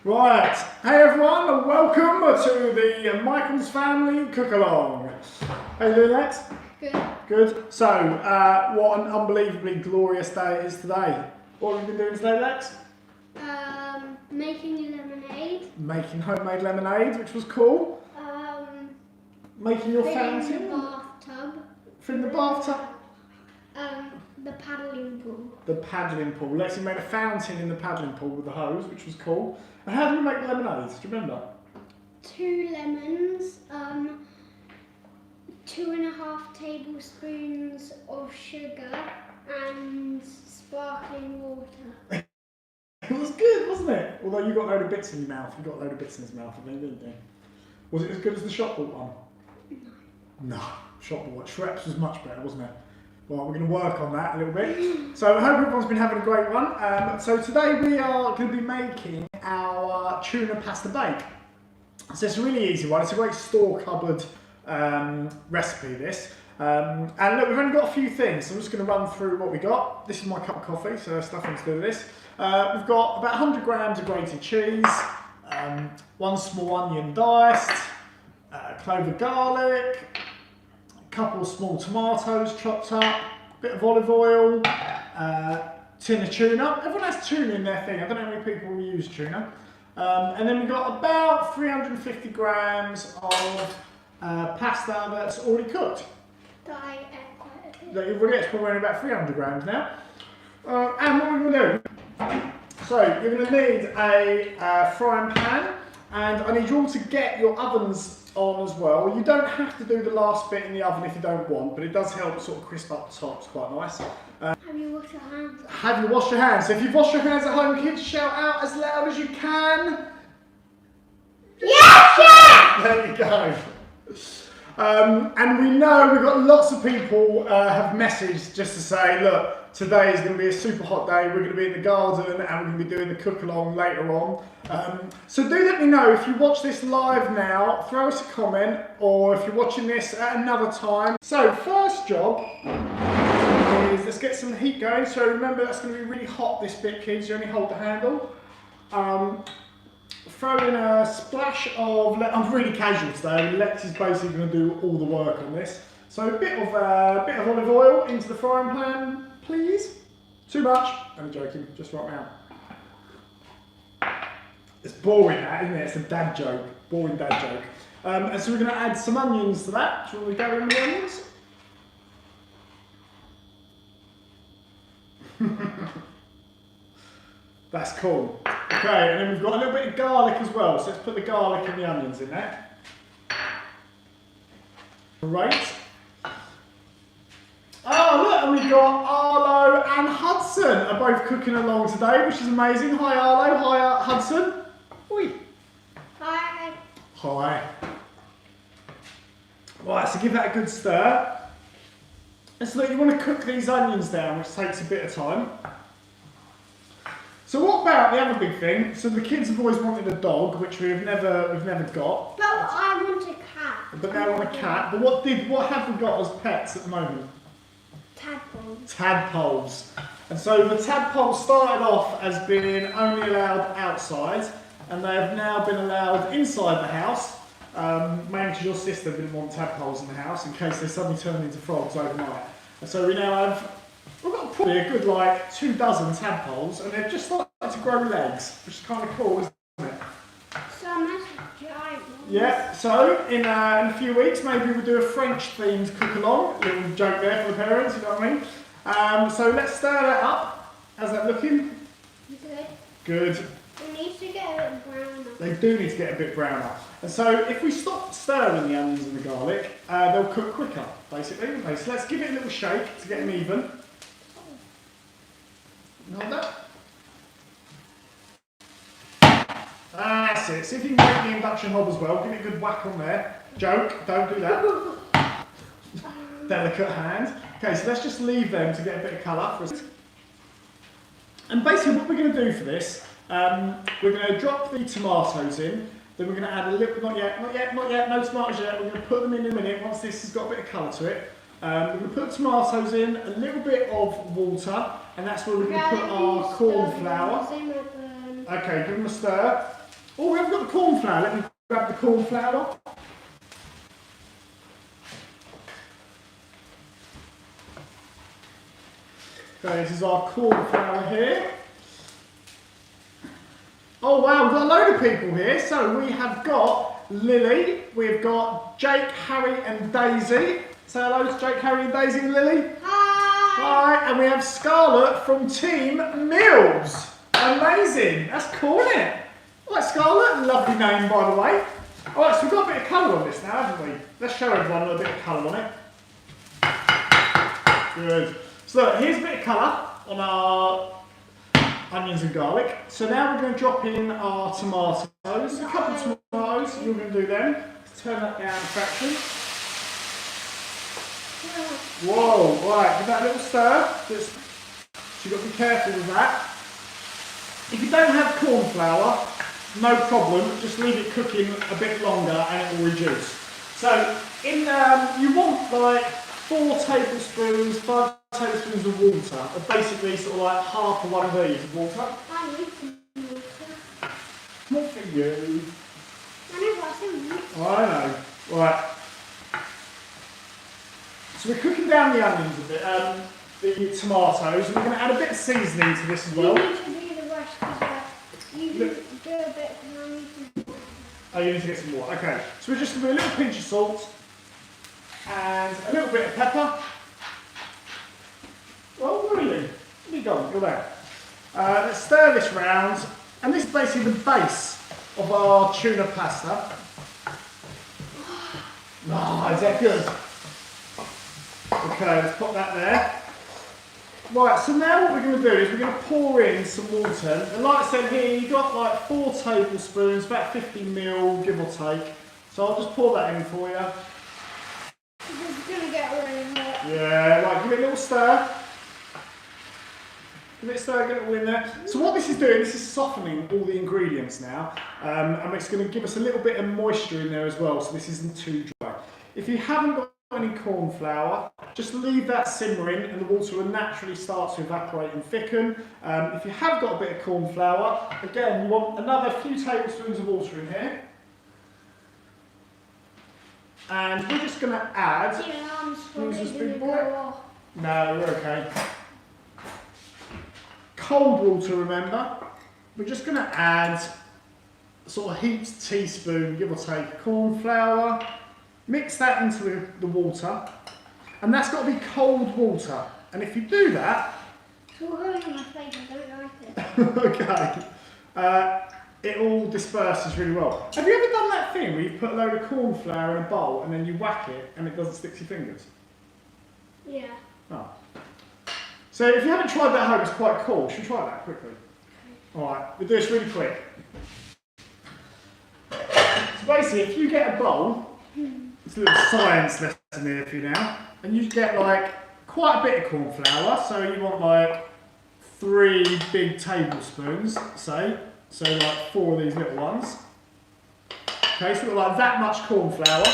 Right, hey everyone, and welcome to the Michael's Family Cookalong. How you doing, Lex? Good. Good. So, what an unbelievably glorious day it is today. What have you been doing today, Lex? Making lemonade. Making homemade lemonade, which was cool. Making your fountain. Filling the bathtub. Filling the bathtub. The paddling pool. The paddling pool. Lexi made a fountain in the paddling pool with the hose, which was cool. And how do we make lemonade? Do you remember? 2 lemons, 2.5 tablespoons of sugar, and sparkling water. It was good, wasn't it? Although you got a load of bits in your mouth. You got a load of bits in his mouth, I think, didn't you? Was it as good as the shop bought one? No. No. Shop bought Schweppes was much better, wasn't it? Well, we're going to work on that a little bit. So I hope everyone's been having a great one. So today we are going to be making our tuna pasta bake. So it's a really easy one. It's a great store cupboard recipe, this. And look, we've only got a few things, so I'm just going to run through what we got. This is my cup of coffee, so there's nothing to do with this. We've got about 100 grams of grated cheese, 1 small onion diced, a clove of garlic, couple of small tomatoes chopped up, bit of olive oil, tin of tuna. Everyone has tuna in their thing. I don't know how many people use tuna. And then we've got about 350 grams of pasta that's already cooked. That I ate quite a bit. That you've already ate, probably only about 300 grams now. And what we're going to do, so you're going to need a frying pan, and I need you all to get your ovens on as well. You don't have to do the last bit in the oven if you don't want, but it does help sort of crisp up the top. It's quite nice. Have you washed your hands? Have you washed your hands? So if you've washed your hands at home, kids, shout out as loud as you can. Yes, yes! There you go. And we know we've got lots of people have messaged just to say, look, today is going to be a super hot day. We're going to be in the garden and we're going to be doing the cook-along later on. So do let me know if you watch this live now, throw us a comment, or if you're watching this at another time. So first job is let's get some heat going. So remember, that's going to be really hot, this bit, kids. You only hold the handle. Throw in a splash of, I'm really casual today, Lex is basically going to do all the work on this. So a bit of olive oil into the frying pan, please. Too much, I'm joking, just right now. It's boring that, isn't it? It's a dad joke, boring dad joke. And so we're going to add some onions to that. Do you want to go in the onions? That's cool. Okay, and then we've got a little bit of garlic as well, so let's put the garlic and the onions in there. Great. Oh look, and we've got Arlo and Hudson are both cooking along today, which is amazing. Hi Arlo, hi Hudson. Oi. Hi. Hi. Right, so give that a good stir. And so look, you want to cook these onions down, which takes a bit of time. So what about the other big thing? So the kids have always wanted a dog, which we've never got. But I want a cat. But now we want a cat. But what have we got as pets at the moment? Tadpoles. Tadpoles. And so the tadpoles started off as being only allowed outside, and they have now been allowed inside the house, mainly because your sister didn't want tadpoles in the house in case they suddenly turned into frogs overnight. And so we now have, we've got probably a good like 24 tadpoles, and they've just started to grow legs, which is kind of cool, isn't it? So that's a giant one. Yeah, so in a few weeks maybe we'll do a French themed cook-along. Little joke there for the parents, you know what I mean? So let's stir that up. How's that looking? Good. Good. It needs to get a bit browner. They do need to get a bit browner. And so if we stop stirring the onions and the garlic, they'll cook quicker, basically. Okay, so let's give it a little shake to get them even. Hold that. That's it. See if you can make the induction hob as well. Give it a good whack on there. Joke, don't do that. Delicate hand. Okay, so let's just leave them to get a bit of colour. And basically what we're going to do for this, we're going to drop the tomatoes in, then we're going to add a little, not yet, no tomatoes yet, we're going to put them in a minute once this has got a bit of colour to it. We're going to put tomatoes in, a little bit of water, and that's where we're going to put our corn flour. Okay, give them a stir. Oh, we haven't got the corn flour. Let me grab the corn flour. Okay, this is our corn flour here. Oh wow, we've got a load of people here. So we have got Lily, we've got Jake, Harry and Daisy. Say hello to Jake, Harry and Daisy and Lily. Hi. Hi, and we have Scarlett from Team Mills. Amazing, that's cool, isn't it? Alright Scarlett, lovely name by the way. Alright, so we've got a bit of colour on this now, haven't we? Let's show everyone a bit of colour on it. Good. So look, here's a bit of colour on our onions and garlic. So now we're going to drop in our tomatoes, a couple of tomatoes, you're going to do them. Let's turn that down a fraction. Whoa, right, give that a little stir. So you've got to be careful with that. If you don't have corn flour, no problem, just leave it cooking a bit longer and it will reduce. So in you want like 4 tablespoons, 5 tablespoons of water, basically sort of like half of one of these of water. I need some water. Not for you. I know what's in water. I know. Right. So we're cooking down the onions a bit, the tomatoes, and we're going to add a bit of seasoning to this as well. You need to do the rest because you do a bit and I need some water. Oh, you need to get some more. Okay. So we're just going to do a little pinch of salt and a little bit of pepper. Oh, really? There you go. You're there. Let's stir this round, and this is basically the base of our tuna pasta. Oh, is that good? Okay, let's put that there. Right, so now what we're going to do is we're going to pour in some water. And like I said here, you've got like 4 tablespoons, about 50 ml, give or take. So I'll just pour that in for you. This is going to get really hot. Yeah, right, give it a little stir. Give it a stir, get it all in there. So what this is doing, this is softening all the ingredients now. And it's going to give us a little bit of moisture in there as well, so this isn't too dry. If you haven't got any corn flour, just leave that simmering and the water will naturally start to evaporate and thicken. If you have got a bit of corn flour, again you want another few tablespoons of water in here. And we're just going to add... Yeah, I'm Use this probably big going to boy. go off. No, we're okay. Cold water, remember. We're just going to add sort of heaped teaspoon, give or take, corn flour. Mix that into the water, and that's got to be cold water. And if you do that, It's all going on my face, I don't like it. okay, it all disperses really well. Have you ever done that thing where you put a load of corn flour in a bowl and then you whack it and it doesn't stick to your fingers? Yeah. Oh. So if you haven't tried that at home, it's quite cool. Should we try that quickly? Alright, we'll do this really quick. So basically, if you get a bowl, it's a little science lesson here for you now, and you get like quite a bit of corn flour, so you want like 3 big tablespoons, say, so like 4 of these little ones. Okay, so we've got like that much corn flour.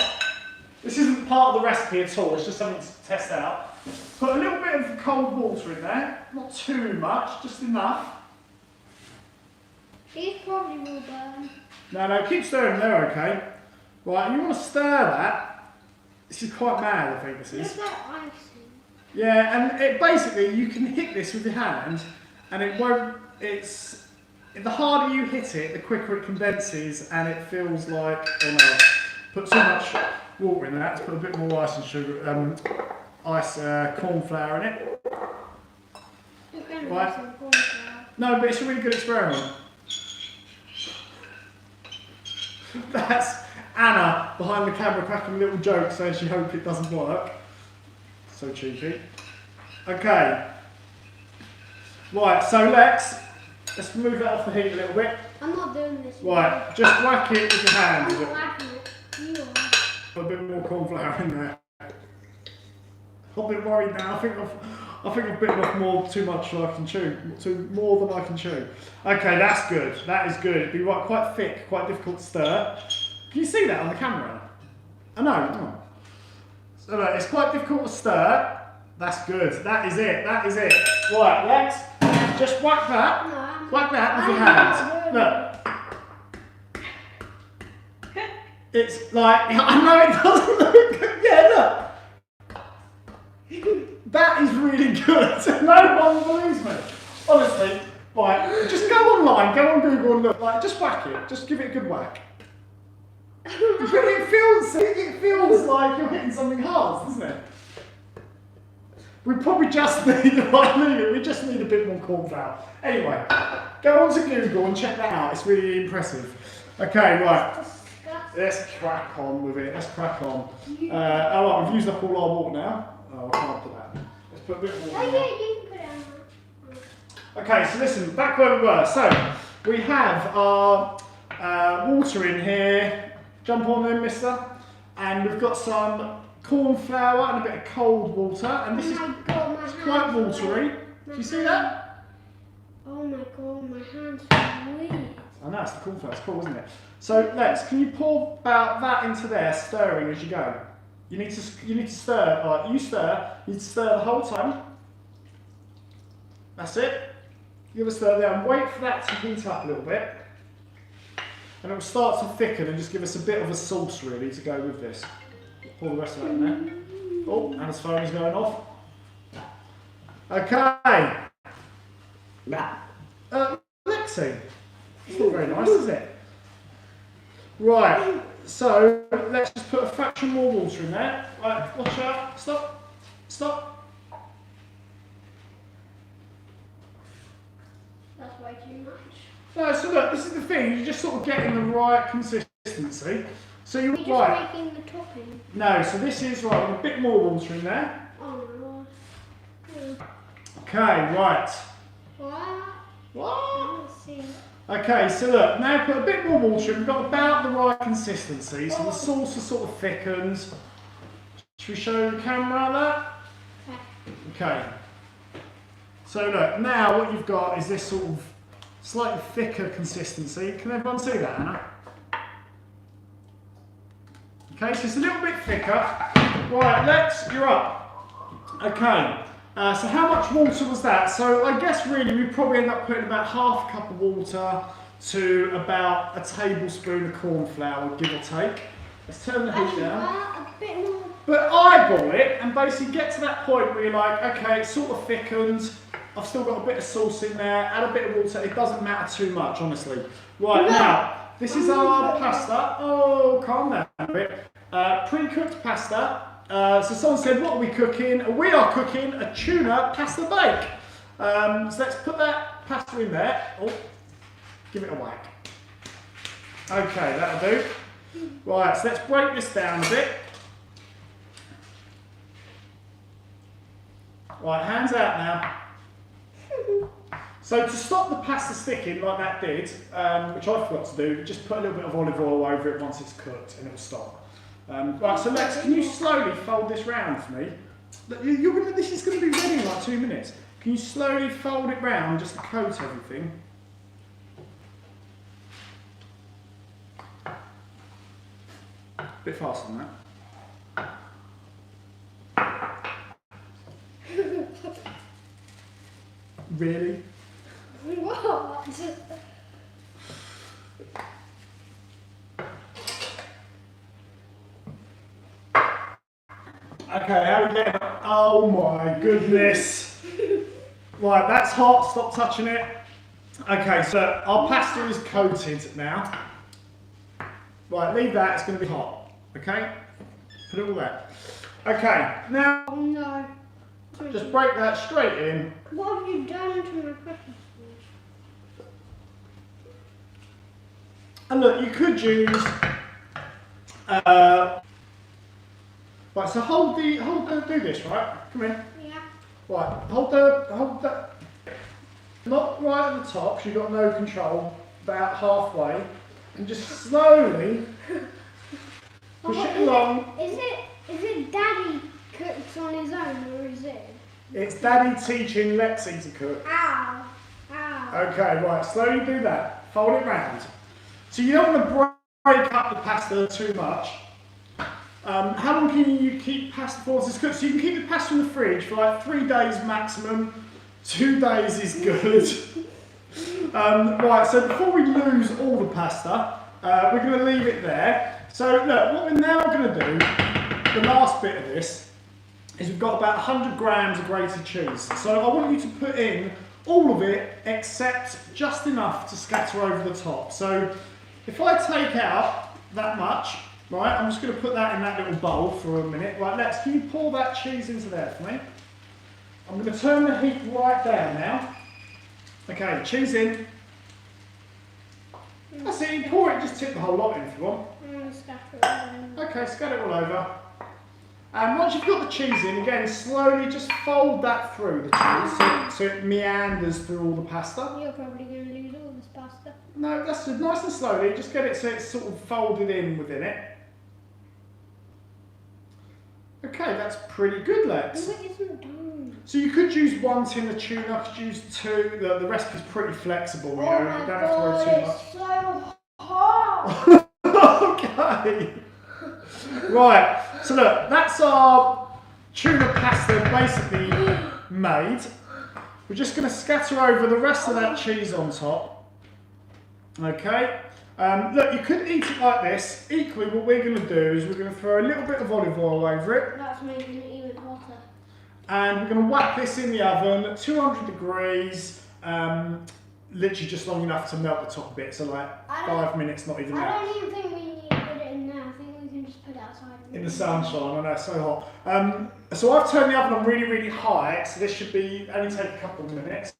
This isn't part of the recipe at all, it's just something to test out. Put a little bit of cold water in there, not too much, just enough. These probably will burn. No, keep stirring, they're okay. Right, and you want to stir that. This is quite mad, I think this is. Look at icing. Yeah, and it basically, you can hit this with your hand, and it won't, the harder you hit it, the quicker it condenses, and it feels like, oh no, put too much water in there, let's put a bit more ice and sugar, corn flour in it. You're going to Right. have some corn flour. No, but it's a really good experiment. That's Anna behind the camera cracking a little joke saying she hopes it doesn't work. So cheeky. Okay. Right, so let's move that off the heat a little bit. I'm not doing this. Right, just whack it with your hands. I'm not whacking it. You are. Put a bit more corn flour in there. I'm a bit worried now. I think I've bitten off too much so I can chew. More than I can chew. Okay, that's good. That is good. It'd be quite thick, quite difficult to stir. Can you see that on the camera? I know. Oh. So look, it's quite difficult to stir. That's good. That is it. That is it. Right, let's just whack that. No, Whack that with your hands. Look. It's like, I know it doesn't look good. Yeah, look. That is really good. No one believes me. Honestly, right, just go online, go on Google and look. Like, just whack it. Just give it a good whack. But it feels like you're hitting something hard, doesn't it? We probably just need, we just need a bit more corn flour. Anyway, go on to Google and check that out. It's really impressive. Okay, right. Let's crack on with it. Let's crack on. Alright, we've used up all our water now. Oh, I can't put that. Let's put a bit more in there. You can put it on. Okay, so listen, back where we were. So, we have our water in here. Jump on then, mister. And we've got some corn flour and a bit of cold water. And this is quite watery. Do you see that? Oh my god, my hands are weird. I know, it's the corn flour. It's cool, isn't it? So, Lex, can you pour about that into there, stirring as you go? You need to stir. All right, you stir. You need to stir the whole time. That's it. Give a stir there and wait for that to heat up a little bit. And it will start to thicken and just give us a bit of a sauce really to go with this. Pour the rest of that in there. Oh, Anna's phone is going off. Okay. Lexi. It's not very nice, is it? Right, so let's just put a fraction more water in there. Right, watch out. Stop. Stop. That's way too much. No, so look, this is the thing. You're just sort of getting the right consistency. So you're just right. making the topping. No, so this is right. A bit more water in there. Oh my god. Okay, right. What? Let's see. Okay, so look, now put a bit more water in. We've got about the right consistency. So the sauce is sort of thickened. Should we show the camera that? Okay. So look, now what you've got is this sort of slightly thicker consistency. Can everyone see that, Anna? Okay, so it's a little bit thicker. Right, Lex, you're up. Okay, so how much water was that? So I guess really we probably end up putting about half a cup of water to about a tablespoon of corn flour, give or take. Let's turn the heat down. A bit more. But eyeball it and basically get to that point where you're like, okay, it's sort of thickened. I've still got a bit of sauce in there, add a bit of water. It doesn't matter too much, honestly. Right, now, this is our pasta. Oh, calm down a bit. Pre-cooked pasta. So someone said, what are we cooking? We are cooking a tuna pasta bake. So let's put that pasta in there. Oh, give it a whack. Okay, that'll do. Right, so let's break this down a bit. Right, hands out now. So to stop the pasta sticking like that did, which I forgot to do, just put a little bit of olive oil over it once it's cooked and it'll stop. Right, so Lex, can you slowly fold this round for me? This is going to be ready in like 2 minutes. Can you slowly fold it round just to coat everything? A bit faster than that. Really? What? Okay, how are we getting? Oh my goodness. Right, that's hot, stop touching it. Okay, so our pasta is coated now. Right, leave that, it's going to be hot. Okay? Put it all there. Okay, now Oh no. just break that straight in. What have you done to my Christmas? And look, you could use right, so do this, right? Come in. Yeah. Right, hold that, not right at the top, so you've got no control, about halfway, and just slowly push it along. Is it Daddy cooks on his own, or is it? It's Daddy teaching Lexi to cook. Ow. Ow. Okay, right, slowly do that, fold it round. So you don't want to break up the pasta too much. How long can you keep pasta for once it's cooked? So you can keep the pasta in the fridge for like 3 days maximum. 2 days is good. Right, so before we lose all the pasta, we're going to leave it there. So look, what we're now going to do, the last bit of this, is we've got about 100 grams of grated cheese. So I want you to put in all of it except just enough to scatter over the top. So if I take out that much, right, I'm just going to put that in that little bowl for a minute. Right, Lex, can you pour that cheese into there for me? I'm going to turn the heat right down now. Okay, cheese in. That's it, you pour it, just tip the whole lot in if you want. Scatter it all over. Okay, scatter it all over. And once you've got the cheese in, again, slowly just fold that through the cheese so it meanders through all the pasta. You're probably going to lose all this pasta. No, that's just nice and slowly, just get it so it's sort of folded in within it. Okay, that's pretty good, Lex. No, it isn't done. So you could use 1 tin of tuna, could use 2, the recipe's pretty flexible, you know, you don't have to worry too much. It's so hot! Okay. Right, so look, that's our tuna pasta basically made. We're just going to scatter over the rest of that cheese on top. Okay. Look, you could eat it like this. Equally, what we're going to do is we're going to throw a little bit of olive oil over it. That's making it even hotter. And we're going to whack this in the oven at 200 degrees, literally just long enough to melt the top a bit. So like 5 minutes, not even that. I don't even think we need to put it in there. I think we can just put it outside. In the sunshine, I know, it's so hot. So I've turned the oven on really, really high, so this should be only take a couple of minutes.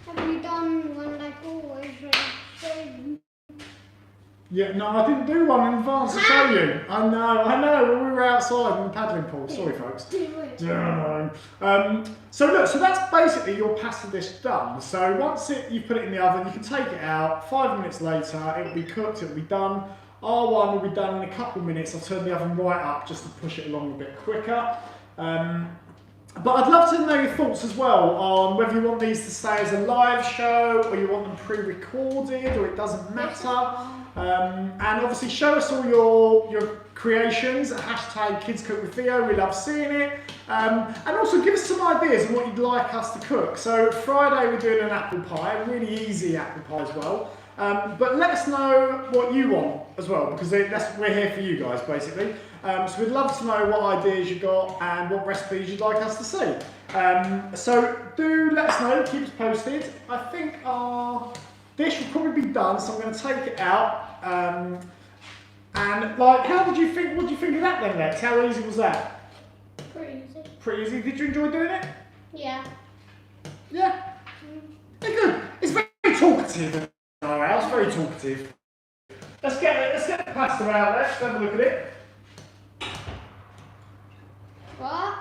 Have you done one like always? Yeah, no, I didn't do one in advance to show you. I know, when we were outside in the paddling pool. Sorry, folks. Do it. No. So look, so that's basically your pasta dish done. So once you put it in the oven, you can take it out. 5 minutes later, it will be cooked, it will be done. Our one will be done in a couple of minutes. I've turned the oven right up just to push it along a bit quicker. But I'd love to know your thoughts as well on whether you want these to stay as a live show or you want them pre-recorded, or it doesn't matter. And obviously show us all your creations at #KidsCookWithTheo. We love seeing it. And also give us some ideas on what you'd like us to cook. So Friday we're doing an apple pie, a really easy apple pie as well. But let us know what you want as well, because we're here for you guys basically. So we'd love to know what ideas you got and what recipes you'd like us to see. So do let us know, keep us posted. I think our dish will probably be done, so I'm going to take it out. And like, what did you think of that then, Lex? How easy was that? Pretty easy. Pretty easy. Did you enjoy doing it? Yeah. Yeah? Very good. It's very talkative in our house, very talkative. Let's get the pasta out, let's have a look at it. What?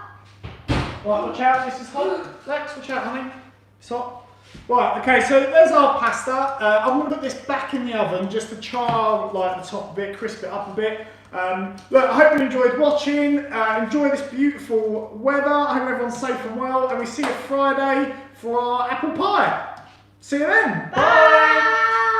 Right, watch out, this is hot. Lex, watch out, honey. It's hot. Right, okay, so there's our pasta. I'm going to put this back in the oven just to char like the top a bit, crisp it up a bit. Look, I hope you enjoyed watching. Enjoy this beautiful weather. I hope everyone's safe and well, and we see you Friday for our apple pie. See you then. Bye.